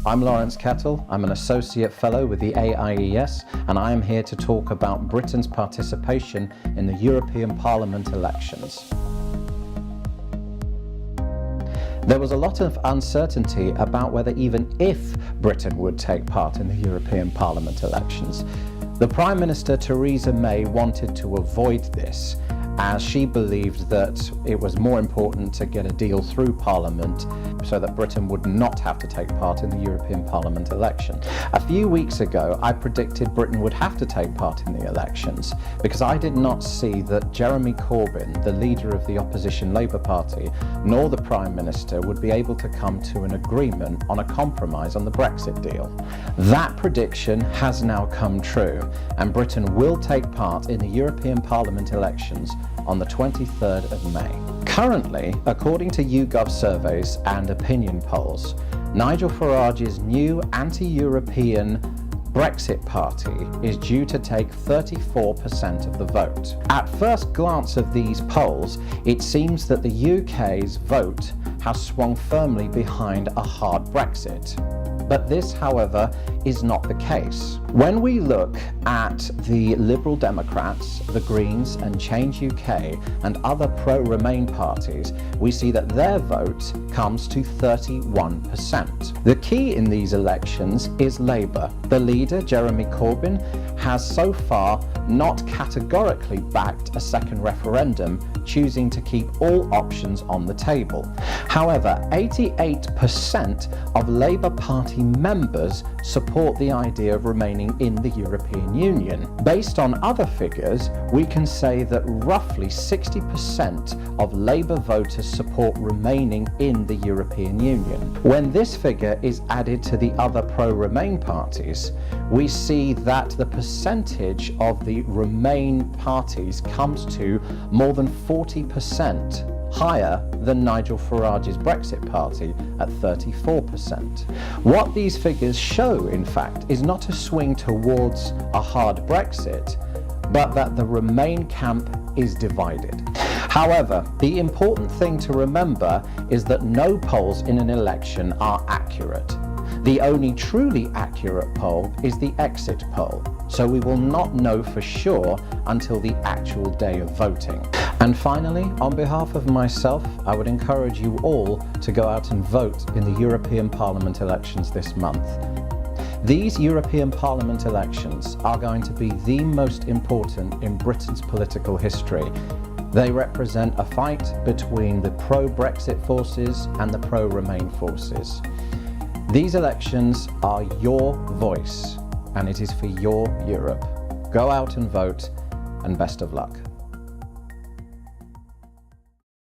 I'm Lawrence Kettle. I'm an Associate Fellow with the AIES, and I am here to talk about Britain's participation in the European Parliament elections. There was a lot of uncertainty about whether even if Britain would take part in the European Parliament elections. The Prime Minister Theresa May wanted to avoid this, as she believed that it was more important to get a deal through Parliament so that Britain would not have to take part in the European Parliament election. A few weeks ago, I predicted Britain would have to take part in the elections because I did not see that Jeremy Corbyn, the leader of the opposition Labour Party, nor the Prime Minister would be able to come to an agreement on a compromise on the Brexit deal. That prediction has now come true, and Britain will take part in the European Parliament elections on the 23rd of May. Currently, according to YouGov surveys and opinion polls, Nigel Farage's new anti-European Brexit Party is due to take 34% of the vote. At first glance of these polls, it seems that the UK's vote has swung firmly behind a hard Brexit. But this, however, is not the case. When we look at the Liberal Democrats, the Greens and Change UK and other pro-Remain parties, we see that their vote comes to 31%. The key in these elections is Labour. The leader, Jeremy Corbyn, has so far not categorically backed a second referendum, choosing to keep all options on the table. However, 88% of Labour Party members support the idea of remaining in the European Union. Based on other figures, we can say that roughly 60% of Labour voters support remaining in the European Union. When this figure is added to the other pro-Remain parties, we see that the percentage of the Remain parties comes to more than 40%. Higher than Nigel Farage's Brexit Party at 34%. What these figures show, in fact, is not a swing towards a hard Brexit, but that the Remain camp is divided. However, the important thing to remember is that no polls in an election are accurate. The only truly accurate poll is the exit poll, so we will not know for sure until the actual day of voting. And finally, on behalf of myself, I would encourage you all to go out and vote in the European Parliament elections this month. These European Parliament elections are going to be the most important in Britain's political history. They represent a fight between the pro-Brexit forces and the pro-Remain forces. These elections are your voice, and it is for your Europe. Go out and vote, and best of luck.